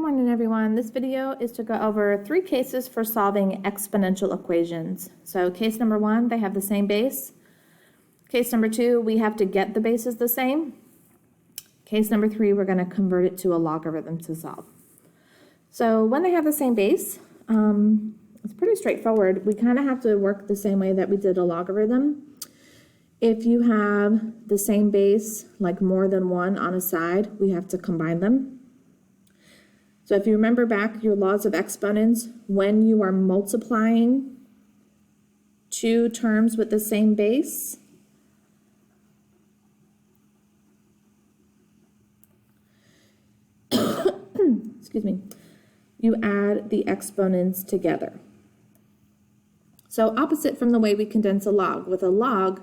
morning, everyone. This video is to go over 3 cases for solving exponential equations. So case number 1, they have the same base. Case number 2, we have to get the bases the same. Case number 3, we're going to convert it to a logarithm to solve. So when they have the same base, it's pretty straightforward. We kind of have to work the same way that we did a logarithm. If you have the same base, like more than one on a side, we have to combine them. So if you remember back your laws of exponents, when you are multiplying 2 terms with the same base, excuse me, you add the exponents together. So opposite from the way we condense a log. With a log,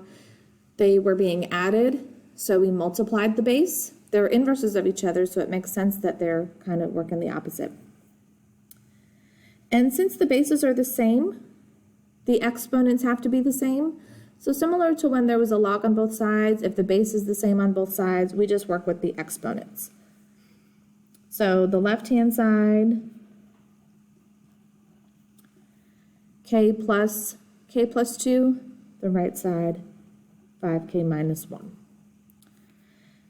they were being added, so we multiplied the base. They're inverses of each other, so it makes sense that they're kind of working the opposite. And since the bases are the same, the exponents have to be the same. So similar to when there was a log on both sides, if the base is the same on both sides, we just work with the exponents. So the left-hand side, k plus 2, the right side, 5k minus 1.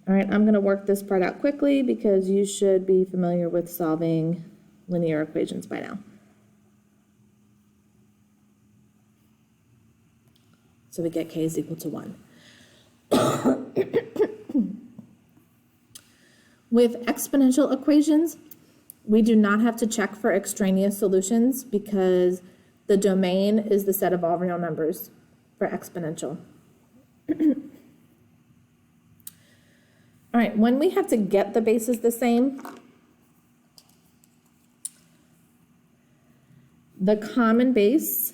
All right, I'm going to work this part out quickly because you should be familiar with solving linear equations by now. So we get k is equal to 1. With exponential equations, we do not have to check for extraneous solutions because the domain is the set of all real numbers for exponential. All right, when we have to get the bases the same, the common base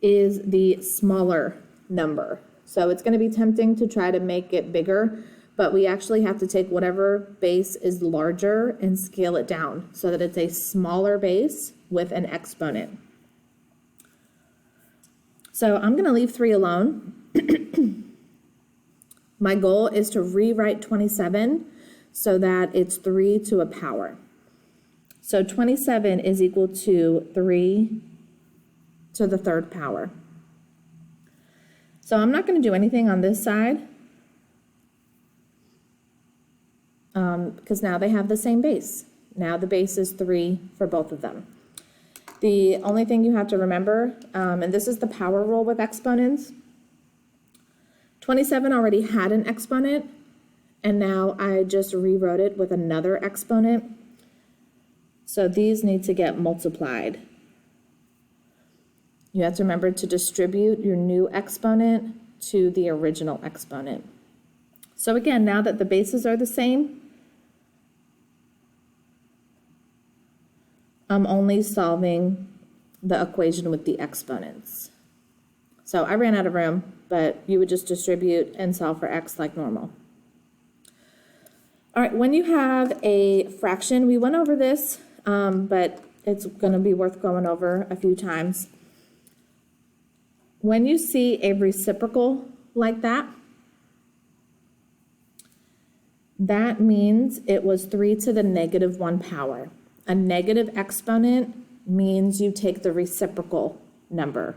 is the smaller number. So it's going to be tempting to try to make it bigger, but we actually have to take whatever base is larger and scale it down so that it's a smaller base with an exponent. So I'm going to leave 3 alone. My goal is to rewrite 27 so that it's 3 to a power. So 27 is equal to 3 to the 3rd power. So I'm not going to do anything on this side because now they have the same base. Now the base is 3 for both of them. The only thing you have to remember, and this is the power rule with exponents, 27 already had an exponent, and now I just rewrote it with another exponent. So these need to get multiplied. You have to remember to distribute your new exponent to the original exponent. So again, now that the bases are the same, I'm only solving the equation with the exponents. So I ran out of room, but you would just distribute and solve for x like normal. All right, when you have a fraction, we went over this, but it's going to be worth going over a few times. When you see a reciprocal like that, that means it was 3 to the negative 1 power. A negative exponent means you take the reciprocal number.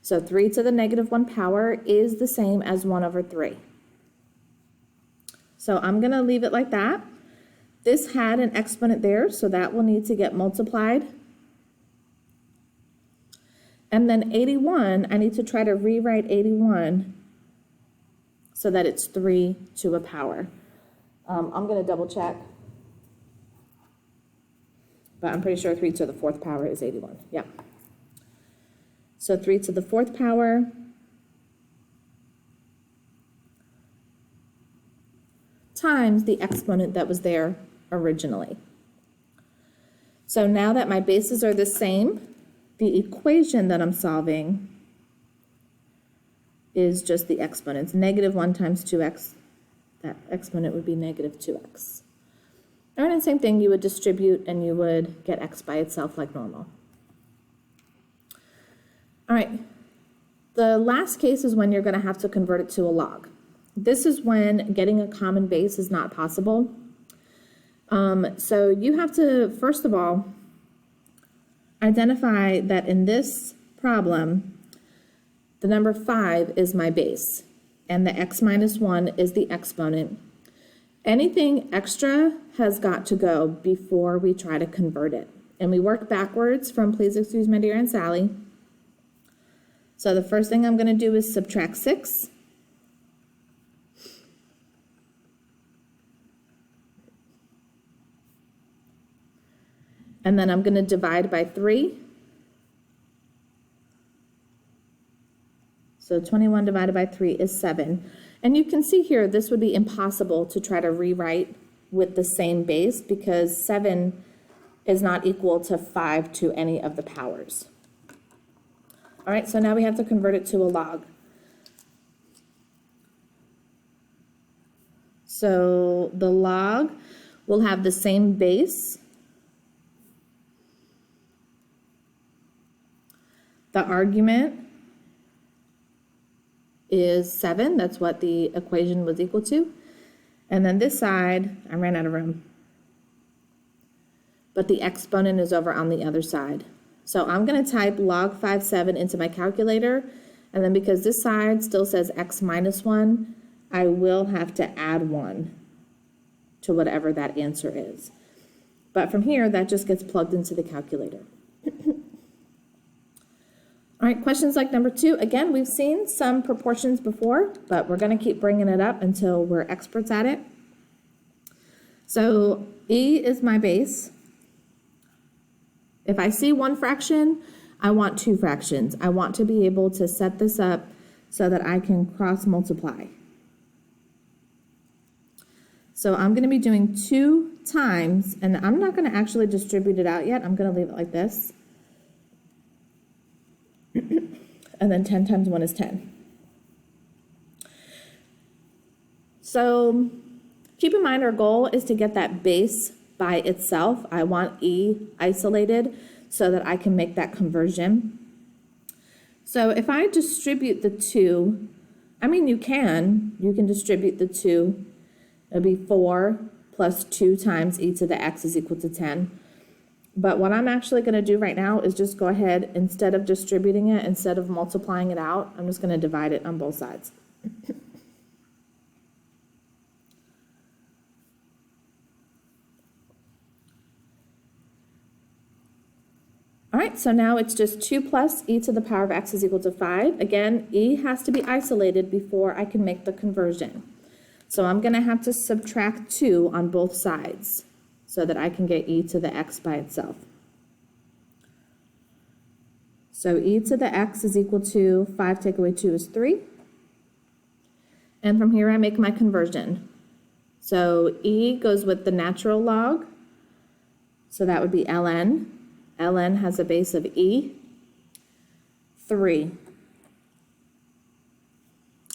So 3 to the negative 1 power is the same as 1 over 3. So I'm going to leave it like that. This had an exponent there, so that will need to get multiplied. And then 81, I need to try to rewrite 81 so that it's 3 to a power. I'm going to double check. But I'm pretty sure 3 to the 4th power is 81. Yeah. So 3 to the 4th power times the exponent that was there originally. So now that my bases are the same, the equation that I'm solving is just the exponents. Negative 1 times 2x, that exponent would be negative 2x. All right, and same thing, you would distribute and you would get x by itself like normal. All right, the last case is when you're going to have to convert it to a log. This is when getting a common base is not possible. So you have to, first of all, identify that in this problem, the number 5 is my base, and the x minus 1 is the exponent. Anything extra has got to go before we try to convert it. And we work backwards from please excuse my dear Aunt Sally. So the first thing I'm going to do is subtract 6. And then I'm going to divide by 3. So 21 divided by 3 is 7. And you can see here, this would be impossible to try to rewrite with the same base because 7 is not equal to 5 to any of the powers. All right, so now we have to convert it to a log. So the log will have the same base. The argument is 7. That's what the equation was equal to. And then this side, I ran out of room. But the exponent is over on the other side. So I'm going to type log 5/7 into my calculator. And then because this side still says x minus 1, I will have to add 1 to whatever that answer is. But from here, that just gets plugged into the calculator. All right, questions like number 2. Again, we've seen some proportions before, but we're going to keep bringing it up until we're experts at it. So E is my base. If I see one fraction, I want two fractions. I want to be able to set this up so that I can cross multiply. So I'm going to be doing 2 times, and I'm not going to actually distribute it out yet. I'm going to leave it like this. And then 10 times 1 is 10. So keep in mind our goal is to get that base by itself. I want E isolated so that I can make that conversion. So if I distribute the 2, I mean you can distribute the 2. It'll be 4 plus 2 times e to the x is equal to 10. But what I'm actually going to do right now is just go ahead, instead of distributing it, instead of multiplying it out, I'm just going to divide it on both sides. All right, so now it's just 2 plus e to the power of x is equal to 5. Again, e has to be isolated before I can make the conversion. So I'm going to have to subtract 2 on both sides so that I can get e to the x by itself. So e to the x is equal to 5 take away 2 is 3. And from here I make my conversion. So e goes with the natural log. So that would be ln. ln has a base of e, 3.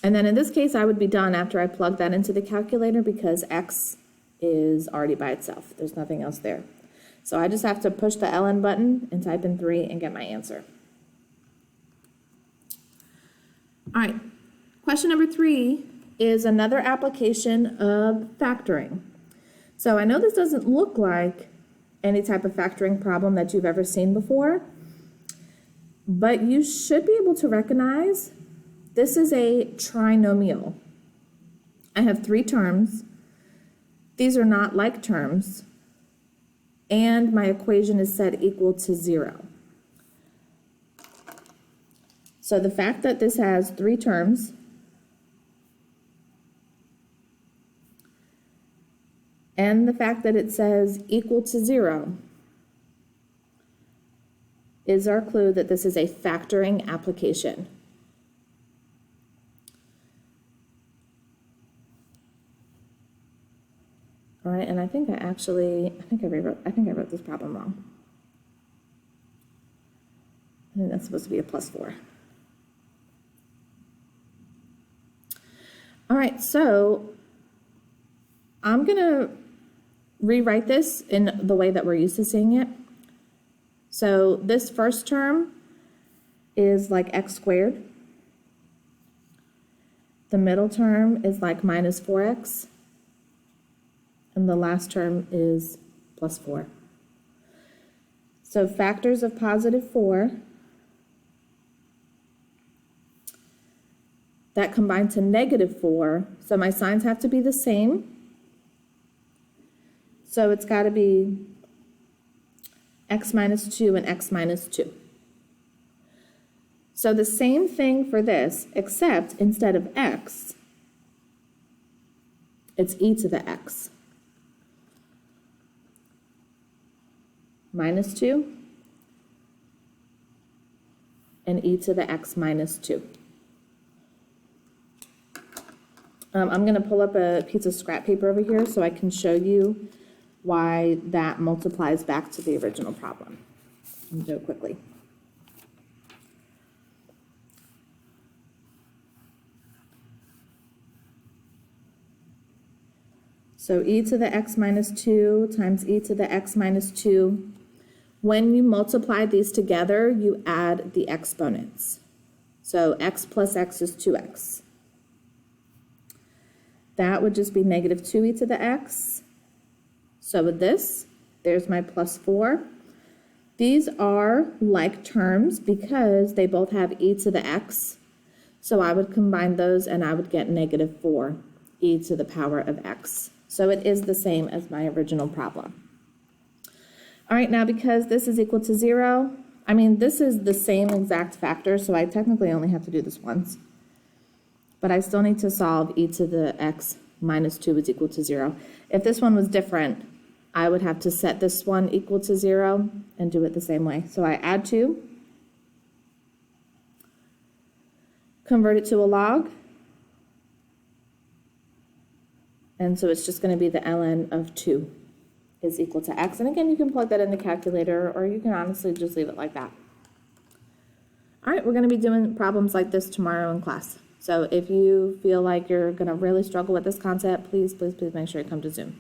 And then in this case, I would be done after I plug that into the calculator because x is already by itself. There's nothing else there. So I just have to push the ln button and type in 3 and get my answer. All right, question number 3 is another application of factoring. So I know this doesn't look like any type of factoring problem that you've ever seen before, but you should be able to recognize this is a trinomial. I have 3 terms. These are not like terms, and my equation is set equal to 0. So the fact that this has 3 terms and the fact that it says equal to 0 is our clue that this is a factoring application. All right, and I think I wrote this problem wrong. I think that's supposed to be a +4. All right, so I'm gonna rewrite this in the way that we're used to seeing it. So this first term is like x squared. The middle term is like minus 4x. and the last term is plus 4. So factors of positive 4 that combine to negative 4, so my signs have to be the same. So it's got to be x minus 2 and x minus 2. So the same thing for this, except instead of x, it's e to the x minus 2 and e to the x minus 2. I'm going to pull up a piece of scrap paper over here so I can show you why that multiplies back to the original problem. I'll do it quickly. So e to the x minus 2 times e to the x minus 2. When you multiply these together, you add the exponents. So x plus x is 2x. That would just be negative 2e to the x. So with this, there's my plus 4. These are like terms because they both have e to the x. So I would combine those and I would get negative 4e to the power of x. So it is the same as my original problem. All right, now because this is equal to 0, I mean, this is the same exact factor, so I technically only have to do this once. But I still need to solve e to the x minus 2 is equal to 0. If this one was different, I would have to set this one equal to 0 and do it the same way. So I add 2, convert it to a log, and so it's just going to be the ln of 2 is equal to x. And again, you can plug that in the calculator, or you can honestly just leave it like that. All right, we're going to be doing problems like this tomorrow in class. So if you feel like you're going to really struggle with this concept, please make sure you come to Zoom.